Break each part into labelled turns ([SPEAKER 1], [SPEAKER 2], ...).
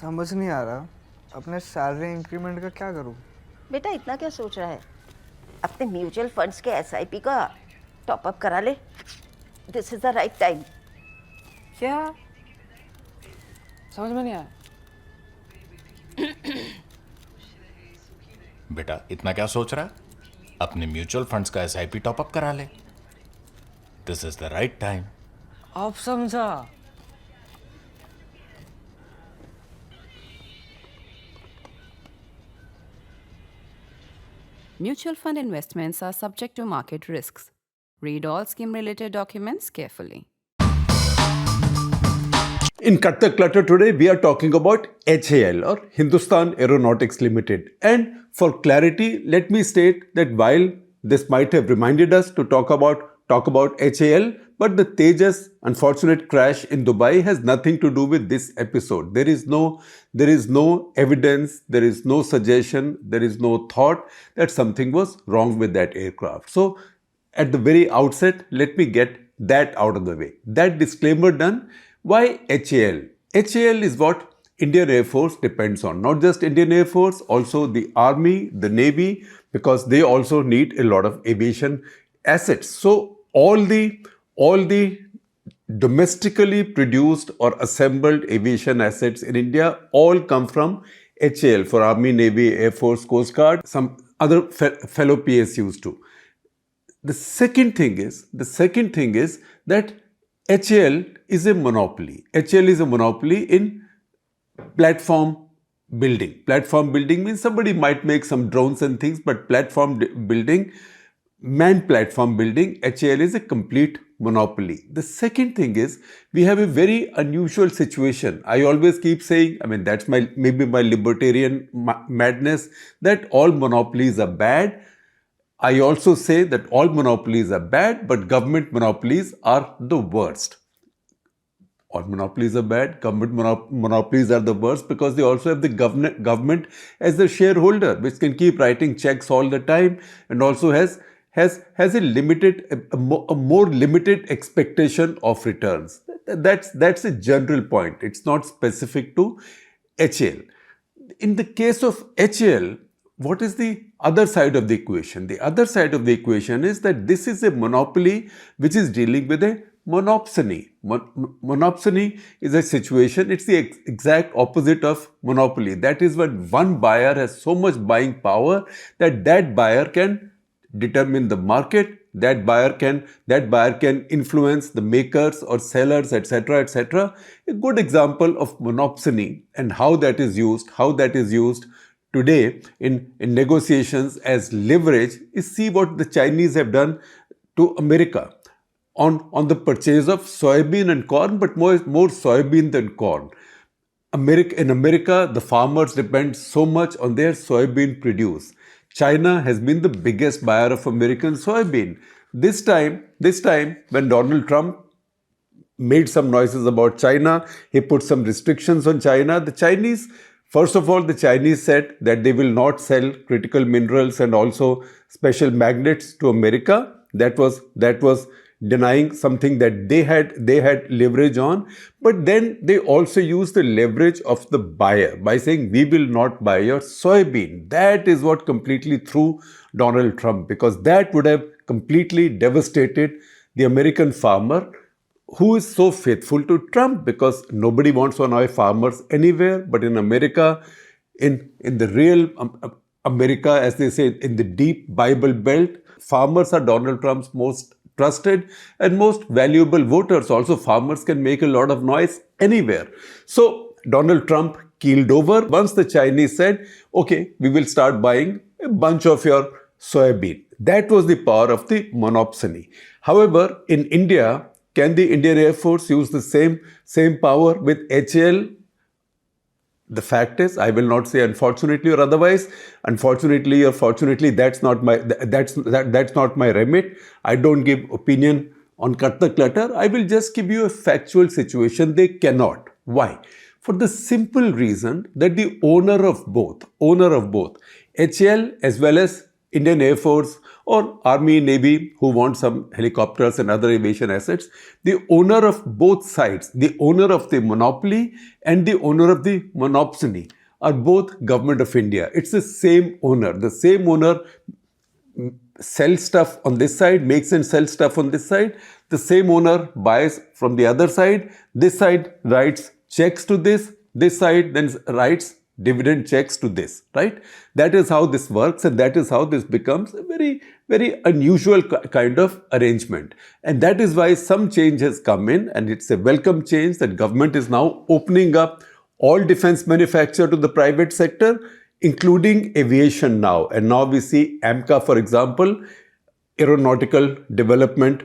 [SPEAKER 1] समझ नहीं आ रहा अपने सैलरी इंक्रीमेंट का क्या करूं।
[SPEAKER 2] बेटा इतना क्या सोच रहा है, अपने म्यूचुअल फंड्स के एसआईपी का टॉप अप करा ले। This is the right time.
[SPEAKER 3] क्या समझ में नहीं आया?
[SPEAKER 4] बेटा इतना क्या सोच रहा है? अपने म्यूचुअल फंड्स का एसआईपी टॉपअप करा ले। This is the right time.
[SPEAKER 3] अब समझा।
[SPEAKER 5] Mutual fund investments are subject to market risks. Read all scheme-related documents carefully.
[SPEAKER 6] In Cut the Clutter today, we are talking about HAL or Hindustan Aeronautics Ltd. And for clarity, let me state that while this might have reminded us to talk about HAL, but the Tejas unfortunate crash in Dubai has nothing to do with this episode. There is no evidence, there is no suggestion, there is no thought that something was wrong with that aircraft. So at the very outset, let me get that out of the way. That disclaimer done. Why HAL? HAL is what Indian Air Force depends on. Not just Indian Air Force, also the Army, the Navy, because they also need a lot of aviation assets. So all the domestically produced or assembled aviation assets in India all come from HAL for Army, Navy, Air Force, Coast Guard, some other fellow PSUs too. The second thing is that HAL is a monopoly. HAL is a monopoly in platform building. Platform building means somebody might make some drones and things, but platform building, manned platform building, HAL is a complete monopoly. The second thing is we have a very unusual situation. I always keep saying, that's maybe my libertarian madness, that all monopolies are bad. I also say that all monopolies are bad, but government monopolies are the worst. All monopolies are bad, government monopolies are the worst because they also have the government as the shareholder, which can keep writing checks all the time and also has a more limited expectation of returns. That's a general point. It's not specific to HAL. In the case of HAL, what is the other side of the equation? The other side of the equation is that this is a monopoly which is dealing with a monopsony. Monopsony is a situation, it's the exact opposite of monopoly. That is when one buyer has so much buying power that buyer can determine the market, that buyer can influence the makers or sellers, etc. A good example of monopsony and how that is used today in negotiations as leverage is see what the Chinese have done to America on the purchase of soybean and corn, but more soybean than corn. In America, the farmers depend so much on their soybean produce. China has been the biggest buyer of American soybean. This time, when Donald Trump made some noises about China, he put some restrictions on China. First of all, the Chinese said that they will not sell critical minerals and also special magnets to America. That was denying something that they had leverage on. But then they also used the leverage of the buyer by saying, we will not buy your soybean. That is what completely threw Donald Trump, because that would have completely devastated the American farmer, who is so faithful to Trump, because nobody wants to annoy farmers anywhere. But in America, in the real America, as they say, in the deep Bible Belt, farmers are Donald Trump's most trusted and most valuable voters. Also, farmers can make a lot of noise anywhere. So Donald Trump keeled over once the Chinese said, okay, we will start buying a bunch of your soybean. That was the power of the monopsony. However, in India, can the Indian Air Force use the same power with HAL? The fact is, I will not say unfortunately or otherwise. Unfortunately or fortunately, that's not my remit. I don't give opinion on Cut the Clutter. I will just give you a factual situation. They cannot. Why? For the simple reason that the owner of both HAL as well as Indian Air Force or Army, Navy who want some helicopters and other aviation assets. The owner of both sides, the owner of the monopoly and the owner of the monopsony, are both Government of India. It's the same owner. The same owner sells stuff on this side, makes and sells stuff on this side. The same owner buys from the other side. This side writes checks to this side then writes dividend checks to this, right? That is how this works, and that is how this becomes a very, very unusual kind of arrangement. And that is why some change has come in, and it's a welcome change that government is now opening up all defense manufacture to the private sector, including aviation now. And now we see AMCA, for example, Aeronautical Development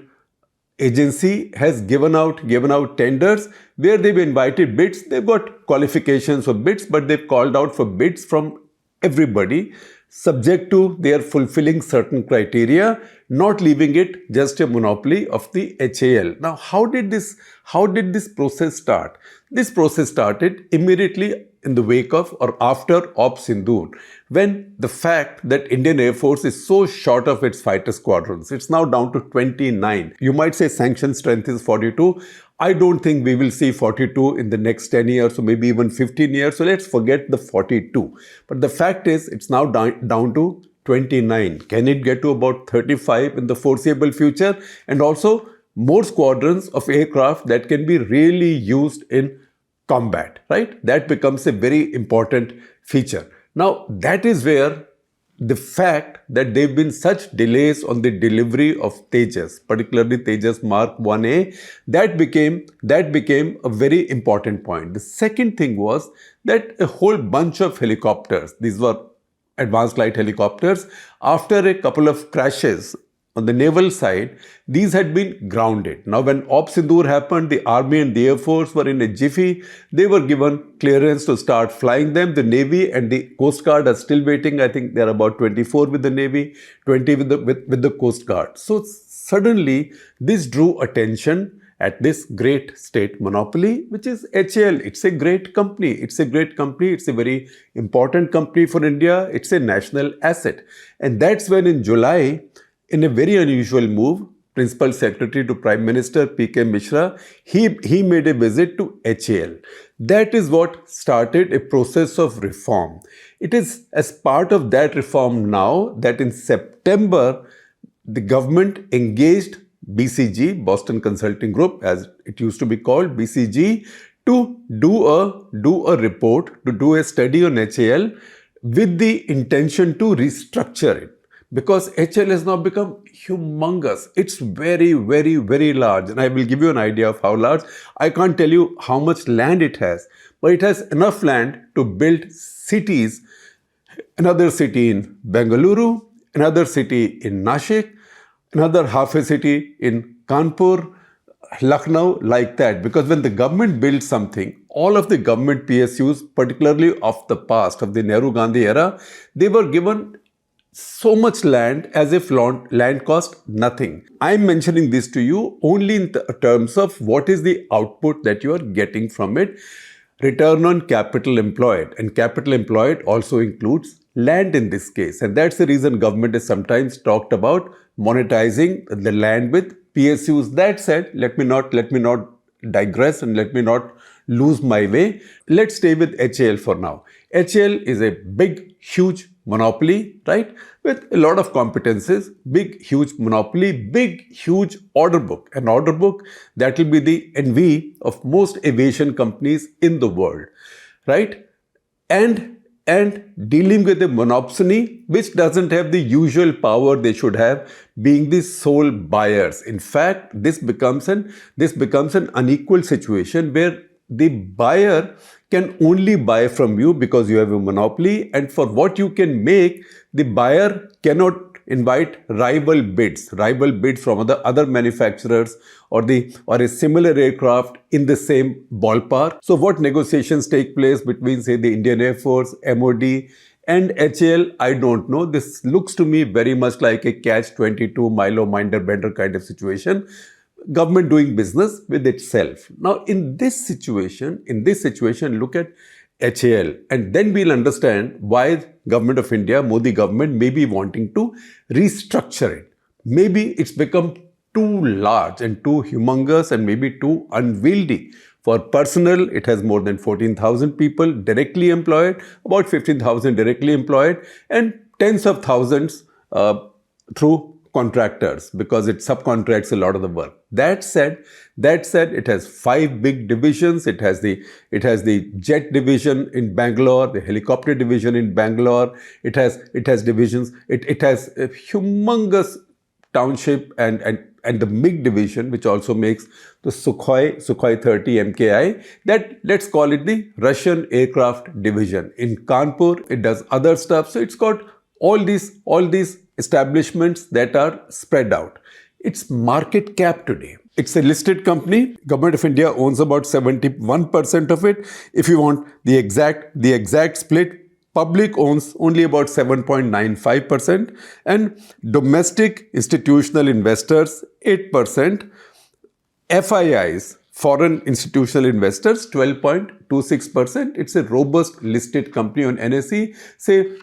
[SPEAKER 6] Agency, has given out tenders where they've invited bids. They've got qualifications for bids, but they've called out for bids from everybody, subject to their fulfilling certain criteria, not leaving it just a monopoly of the HAL. Now, how did this process start? This process started immediately in the wake of or after Op Sindoor, when the fact that Indian Air Force is so short of its fighter squadrons, it's now down to 29. You might say sanction strength is 42. I don't think we will see 42 in the next 10 years or maybe even 15 years. So let's forget the 42. But the fact is, it's now down to 29. Can it get to about 35 in the foreseeable future? And also more squadrons of aircraft that can be really used in combat, right? That becomes a very important feature. Now, that is where the fact that there have been such delays on the delivery of Tejas, particularly Tejas Mark 1A, that became a very important point. The second thing was that a whole bunch of helicopters, these were advanced light helicopters, after a couple of crashes on the naval side, these had been grounded. Now, when Op Sindoor happened, the Army and the Air Force were in a jiffy. They were given clearance to start flying them. The Navy and the Coast Guard are still waiting. I think there are about 24 with the Navy, 20 with the Coast Guard. So suddenly, this drew attention at this great state monopoly, which is HAL. It's a great company. It's a very important company for India. It's a national asset. And that's when in July, in a very unusual move, Principal Secretary to Prime Minister P.K. Mishra, he made a visit to HAL. That is what started a process of reform. It is as part of that reform now that in September, the government engaged BCG, Boston Consulting Group, as it used to be called, BCG, to do a report, to do a study on HAL with the intention to restructure it. Because HAL has now become humongous. It's very, very, very large. And I will give you an idea of how large. I can't tell you how much land it has, but it has enough land to build cities. Another city in Bengaluru, another city in Nashik, another half a city in Kanpur, Lucknow, like that. Because when the government builds something, all of the government PSUs, particularly of the past, of the Nehru-Gandhi era, they were given so much land as if land cost nothing. I'm mentioning this to you only in terms of what is the output that you are getting from it. Return on capital employed, and capital employed also includes land in this case. And that's the reason government has sometimes talked about monetizing the land with PSUs. That said, let me not digress and let me not lose my way. Let's stay with HAL for now. HAL is a big, huge monopoly, right? With a lot of competences, big, huge monopoly, big, huge order book. An order book that will be the envy of most aviation companies in the world, right? And dealing with a monopsony which doesn't have the usual power they should have, being the sole buyers. In fact, this becomes an unequal situation where the buyer can only buy from you because you have a monopoly, and for what you can make, the buyer cannot invite rival bids from other manufacturers or a similar aircraft in the same ballpark. So what negotiations take place between, say, the Indian Air Force, MOD and HAL, I don't know. This looks to me very much like a catch-22 Milo Minder-Bender kind of situation. Government doing business with itself. Now, in this situation, look at HAL, and then we'll understand why Government of India, Modi government, may be wanting to restructure it. Maybe it's become too large and too humongous and maybe too unwieldy. For personnel, it has more than 14,000 people directly employed, about 15,000 directly employed, and tens of thousands through contractors because it subcontracts a lot of the work. That said, it has 5 big divisions. It has the jet division in Bangalore, the helicopter division in Bangalore. It has divisions. It has a humongous township and the MiG division, which also makes the Sukhoi 30 MKI. That, let's call it the Russian aircraft division. In Kanpur, it does other stuff. So it's got all these establishments that are spread out. Its market cap today, it's a listed company. Government of India owns about 71% of it. If you want the exact split, public owns only about 7.95%, and domestic institutional investors 8%, FIIs, foreign institutional investors 12.26%. It's a robust listed company on NSE. Say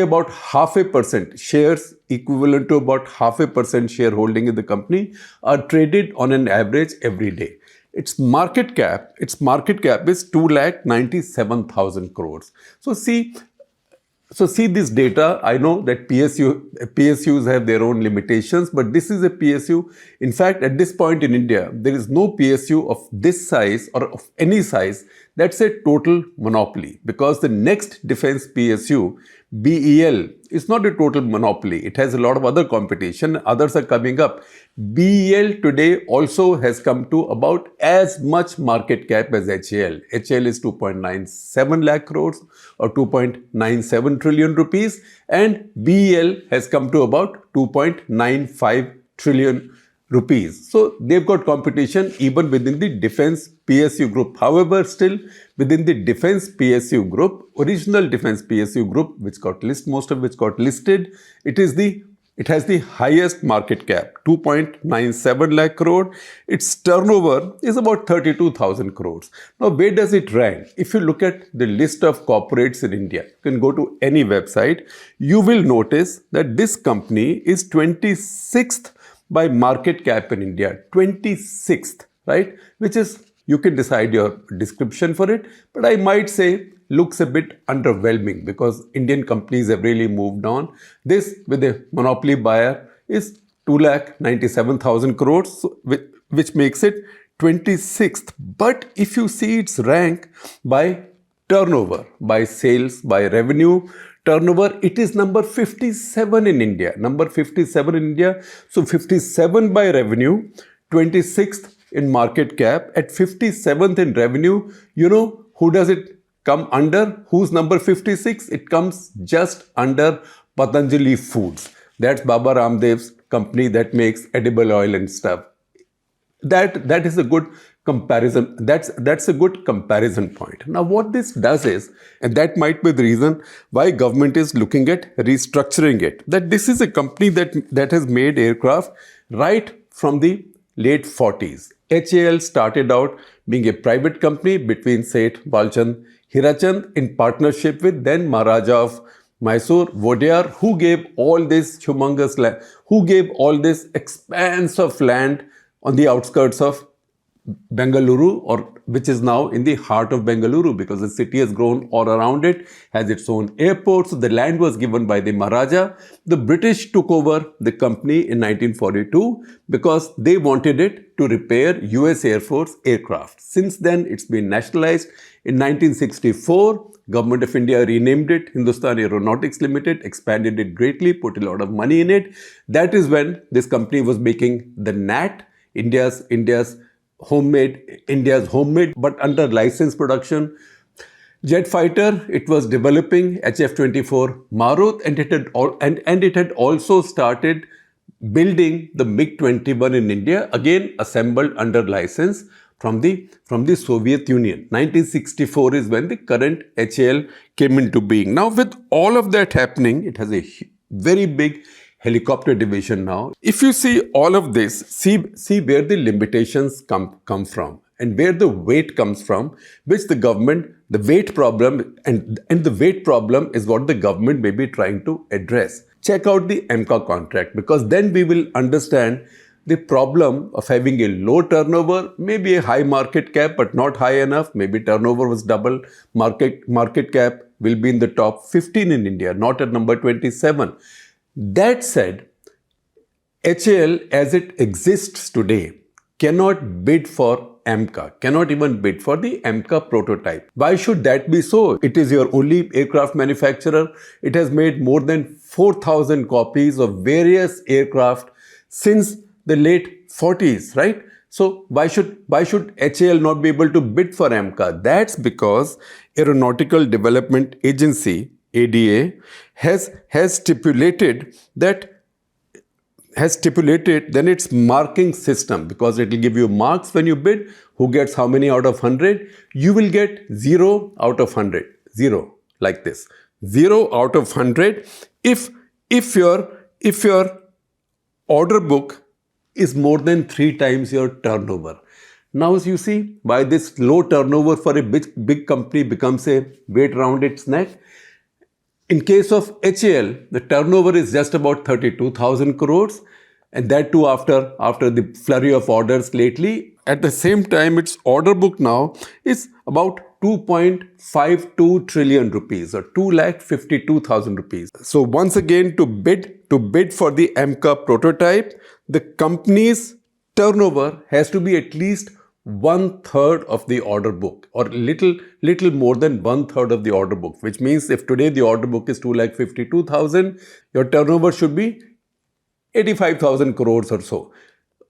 [SPEAKER 6] about 0.5% shares, equivalent to about 0.5% shareholding in the company, are traded on an average every day. Its market cap is 2,97,000 crores. So see this data. I know that PSUs have their own limitations, but this is a PSU. In fact, at this point in India, there is no PSU of this size or of any size that's a total monopoly, because the next defense PSU, BEL, is not a total monopoly. It has a lot of other competition. Others are coming up. BEL today also has come to about as much market cap as HAL. HAL is 2.97 lakh crores or 2.97 trillion rupees, and BEL has come to about 2.95 trillion rupees. So they've got competition even within the defense PSU group. However, still within the defense PSU group, original defense PSU group, which got most of which got listed, it has the highest market cap, 2.97 lakh crore. Its turnover is about 32,000 crores. Now, where does it rank? If you look at the list of corporates in India, you can go to any website, you will notice that this company is 26th by market cap in India, 26th, right? Which is, you can decide your description for it, but I might say looks a bit underwhelming because Indian companies have really moved on. This, with a monopoly buyer, is 2,97,000 crores, which makes it 26th. But if you see its rank by turnover, by sales, by revenue, turnover, it is number 57 in India. So 57 by revenue, 26th in market cap, at 57th in revenue. You know who does it come under? Who's number 56? It comes just under Patanjali Foods. That's Baba Ramdev's company that makes edible oil and stuff. That is a good comparison. That's a good comparison point. Now, what this does is, and that might be the reason why government is looking at restructuring it, that this is a company that has made aircraft right from the late 40s. HAL started out being a private company between Seth Balchand Hirachand in partnership with then Maharaja of Mysore, Vodiyar, who gave all this humongous land, who gave all this expanse of land on the outskirts of Bengaluru, or which is now in the heart of Bengaluru, because the city has grown all around it, has its own airport. So the land was given by the Maharaja. The British took over the company in 1942 because they wanted it to repair US Air Force aircraft. Since then, it's been nationalized. In 1964, Government of India renamed it Hindustan Aeronautics Ltd, expanded it greatly, put a lot of money in it. That is when this company was making the NAT, India's homemade, but under license production jet fighter. It was developing HF-24 Marut, and it had also started building the MiG-21 in India, again assembled under license from the Soviet Union. 1964 is when the current HAL came into being. Now, with all of that happening, it has a very big helicopter division now. If you see all of this, see where the limitations come from and where the weight comes from, which the government The weight problem and the weight problem is what the government may be trying to address. Check out the MCA contract, because then we will understand the problem of having a low turnover, maybe a high market cap but not high enough. Maybe turnover was double, market cap will be in the top 15 in India, not at number 27. That said, HAL as it exists today cannot bid for MCA, cannot even bid for the MCA prototype. Why should that be so? It is your only aircraft manufacturer. It has made more than 4,000 copies of various aircraft since the late 40s, right? So why should HAL not be able to bid for MCA? That's because Aeronautical Development Agency, ADA, has stipulated then its marking system, because it will give you marks when you bid, who gets how many out of 100. You will get 0 out of 100, 0, like this, 0 out of 100 if your order book is more than 3 times your turnover. Now you see why this low turnover for a big company becomes a weight around its neck. In case of HAL, the turnover is just about 32,000 crores, and that too after the flurry of orders lately. At the same time, its order book now is about 2.52 trillion rupees, or 2,52,000 rupees. So once again, to bid for the MCA prototype, the company's turnover has to be at least 1/3 of the order book, or little more than 1/3 of the order book, which means if today the order book is 2,52,000, your turnover should be 85,000 crores or so.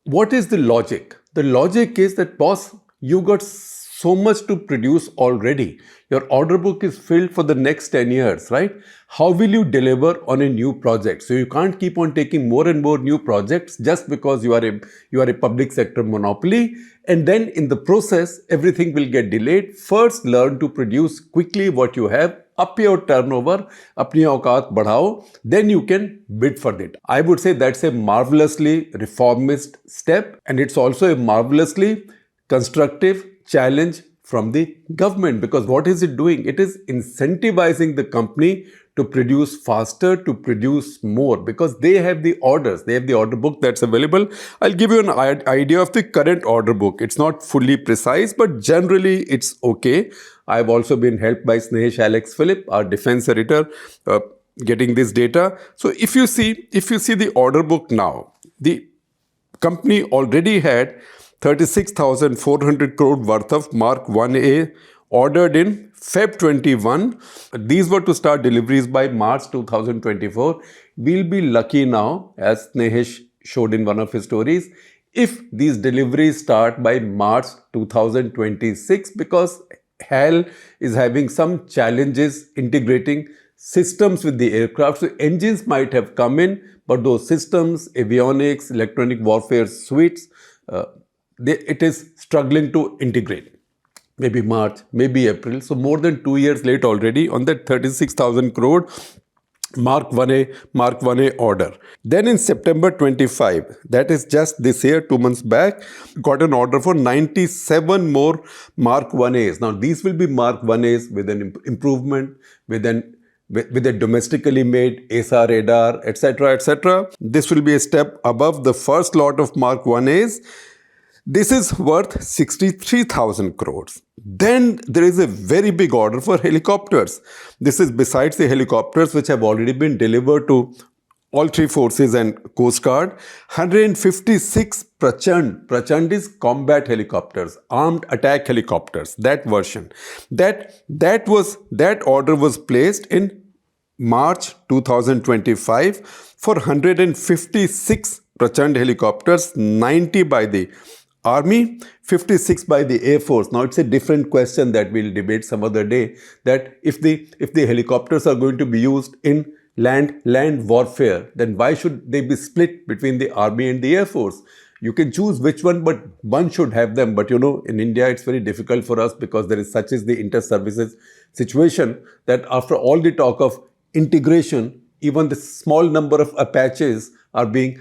[SPEAKER 6] What is the logic? The logic is that, boss, you got so much to produce already. Your order book is filled for the next 10 years, right? How will you deliver on a new project? So you can't keep on taking more and more new projects just because you are a public sector monopoly, and then in the process everything will get delayed. First, learn to produce quickly what you have, up your turnover, apni auqaat badhao, then you can bid for it. I would say that's a marvelously reformist step, and it's also a marvelously constructive challenge from the government, because what is it doing? It is incentivizing the company to produce faster, to produce more, because they have the orders, they have the order book that's available. I'll give you an idea of the current order book. It's not fully precise, but generally it's okay. I've also been helped by Snehesh Alex Philip, our defense editor, getting this data. So if you see the order book now, the company already had 36,400 crore worth of Mark 1A ordered in Feb 21. These were to start deliveries by March 2024. We'll be lucky now, as Snehesh showed in one of his stories, if these deliveries start by March 2026, because HAL is having some challenges integrating systems with the aircraft. So engines might have come in, but those systems, avionics, electronic warfare suites, it is struggling to integrate. Maybe March, maybe April. So more than 2 years late already on that 36,000 crore Mark 1A order. Then in September 25, that is just this year, 2 months back, got an order for 97 more Mark 1As. Now these will be Mark 1As with an improvement, with a domestically made ASAR radar, etc., etc. This will be a step above the first lot of Mark 1As. This is worth 63,000 crores. Then there is a very big order for helicopters. This is besides the helicopters which have already been delivered to all three forces and Coast Guard. 156 Prachand. Prachand is combat helicopters, armed attack helicopters, that version. That order was placed in March 2025 for 156 Prachand helicopters, 90 by the Army, 56 by the Air Force. Now it's a different question that we'll debate some other day, that if the helicopters are going to be used in land warfare, then why should they be split between the Army and the Air Force? You can choose which one, but one should have them. But in India, it's very difficult for us because there is such is the inter-services situation that after all the talk of integration, even the small number of Apaches are being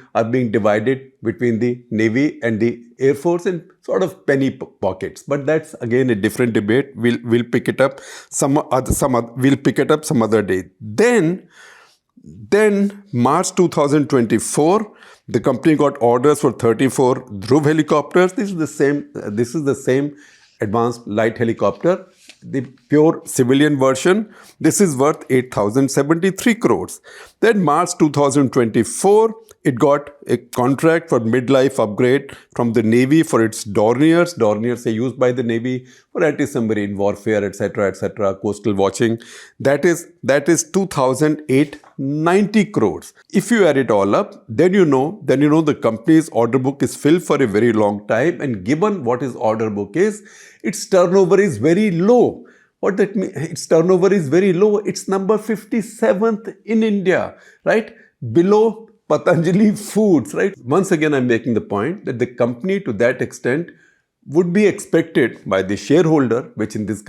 [SPEAKER 6] divided between the Navy and the Air Force in sort of penny pockets. But that's again a different debate. We'll pick it up we'll pick it up some other day. Then March 2024, the company got orders for 34 Dhruv helicopters. This is the same advanced light helicopter, the pure civilian version. This is worth 8,073 crores. Then March 2024, it got a contract for midlife upgrade from the Navy for its Dorniers. Dorniers are used by the Navy for anti-submarine warfare, etc., coastal watching. That is 2,890 crores. If you add it all up, then you know the company's order book is filled for a very long time. And given what its order book is, its turnover is very low. What that means? Its turnover is very low. It's number 57th in India, right? Below Patanjali Foods, right? Once again, I'm making the point that the company to that extent would be expected by the shareholder, which in this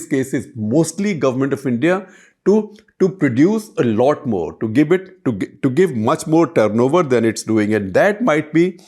[SPEAKER 6] case is mostly Government of India, to produce a lot more, to give much more turnover than it's doing. And that might be,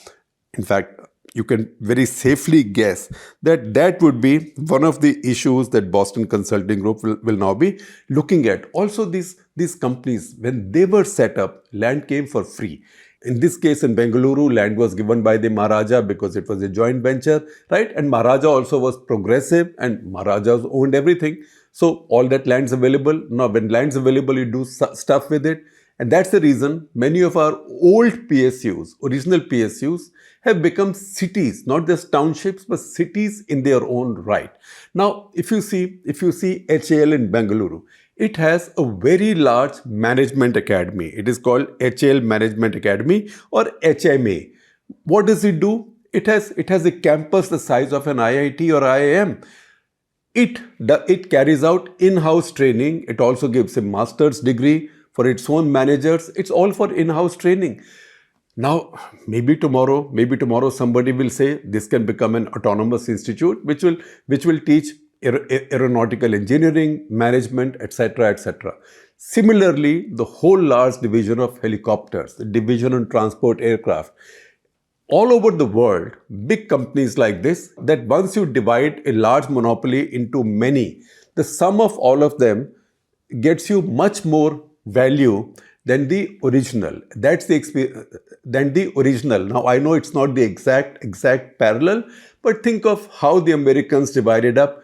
[SPEAKER 6] in fact, you can very safely guess that would be one of the issues that Boston Consulting Group will now be looking at. Also, these companies, when they were set up, land came for free. In this case, in Bengaluru, land was given by the Maharaja because it was a joint venture, right? And Maharaja also was progressive and Maharajas owned everything. So all that land's available. Now, when land's available, you do stuff with it. And that's the reason many of our old PSUs, original PSUs, have become cities, not just townships, but cities in their own right. Now, if you see HAL in Bengaluru, it has a very large management academy. It is called HAL Management Academy or HMA. What does it do? It has a campus the size of an IIT or IIM. It carries out in-house training. It also gives a master's degree for its own managers. It's all for in-house training. Now, maybe tomorrow somebody will say this can become an autonomous institute which will teach aeronautical engineering, management, etc. Similarly, the whole large division of helicopters, the division on transport aircraft, all over the world, big companies like this, that once you divide a large monopoly into many, the sum of all of them gets you much more value than the original. That's the experience. Than the original. Now, I know it's not the exact parallel, but think of how the Americans divided up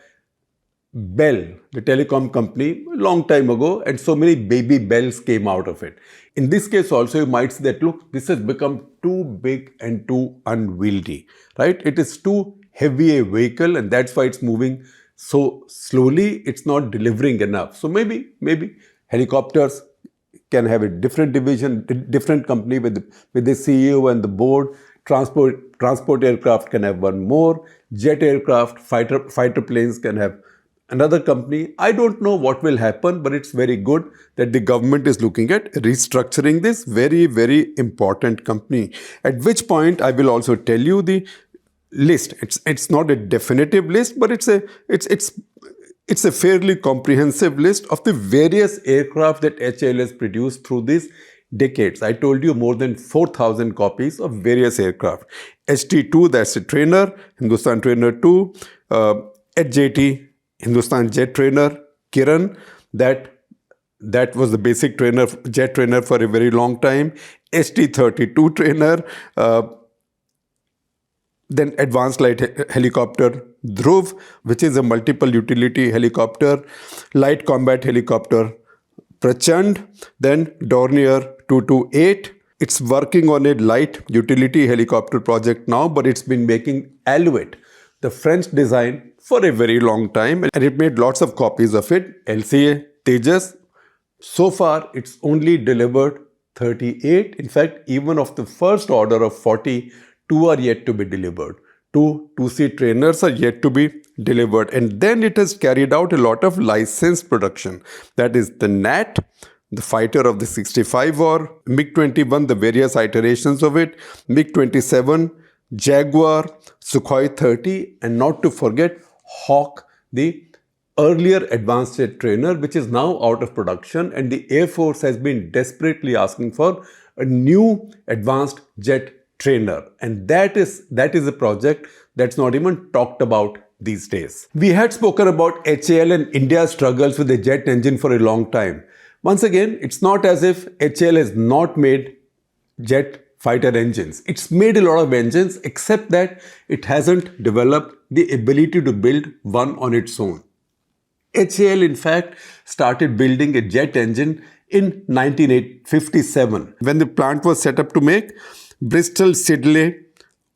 [SPEAKER 6] Bell, the telecom company, a long time ago, and so many baby bells came out of it. In this case also, you might see that, look, this has become too big and too unwieldy, right? It is too heavy a vehicle, and that's why it's moving so slowly. It's not delivering enough. So maybe helicopters can have a different division, different company with the CEO and the board. Transport aircraft can have one more. Jet aircraft, fighter planes can have another company. I don't know what will happen, but it's very good that the government is looking at restructuring this very, very important company. At which point I will also tell you the list. It's not a definitive list, but it's a fairly comprehensive list of the various aircraft that HAL has produced through these decades. I told you more than 4,000 copies of various aircraft. HT2, that's a trainer, Hindustan Trainer 2, HJT, Hindustan Jet Trainer, Kiran, that was the basic jet trainer for a very long time. HT32 trainer, then advanced light helicopter Dhruv, which is a multiple utility helicopter, light combat helicopter Prachand, then Dornier 228. It's working on a light utility helicopter project now, but it's been making Alouette, the French design, for a very long time, and it made lots of copies of it. LCA Tejas, so far it's only delivered 38. In fact, even of the first order of 40, 2 are yet to be delivered. 2 2-seat trainers are yet to be delivered. And then it has carried out a lot of licensed production. That is the NAT, the fighter of the 65 or MiG-21, the various iterations of it, MiG-27, Jaguar, Sukhoi 30, and not to forget Hawk, the earlier advanced jet trainer, which is now out of production, and the Air Force has been desperately asking for a new advanced jet trainer. And that is a project that's not even talked about these days. We had spoken about HAL and India's struggles with the jet engine for a long time. Once again, it's not as if HAL has not made jet fighter engines. It's made a lot of engines, except that it hasn't developed the ability to build one on its own. HAL, in fact, started building a jet engine in 1957 when the plant was set up to make Bristol Siddeley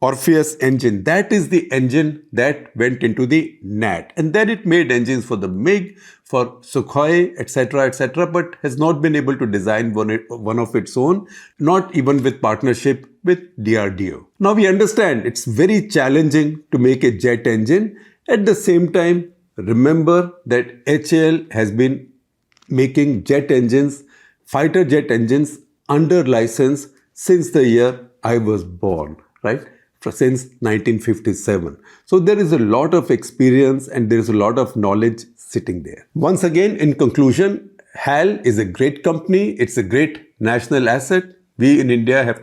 [SPEAKER 6] Orpheus engine. That is the engine that went into the NAT. And then it made engines for the MiG, for Sukhoi, etc., but has not been able to design one of its own, not even with partnership with DRDO. Now we understand it's very challenging to make a jet engine. At the same time, remember that HAL has been making jet engines, fighter jet engines under license since the year I was born, right? Since 1957. So there is a lot of experience and there is a lot of knowledge sitting there. Once again, in conclusion, HAL is a great company. It's a great national asset. We in India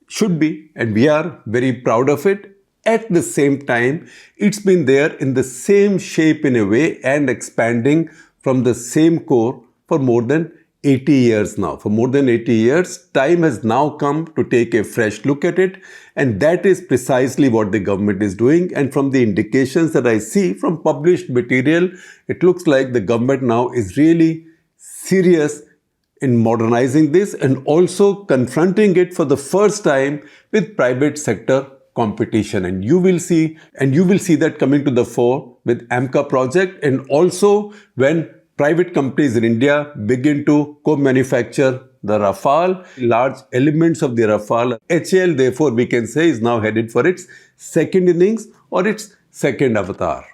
[SPEAKER 6] should be, and we are very proud of it. At the same time, it's been there in the same shape in a way and expanding from the same core for more than 80 years now. For more than 80 years, time has now come to take a fresh look at it, and that is precisely what the government is doing. And from the indications that I see from published material, it looks like the government now is really serious in modernizing this and also confronting it for the first time with private sector competition. And you will see that coming to the fore with AMCA project, and also when private companies in India begin to co-manufacture the Rafale, large elements of the Rafale. HAL, therefore, we can say is now headed for its second innings or its second avatar.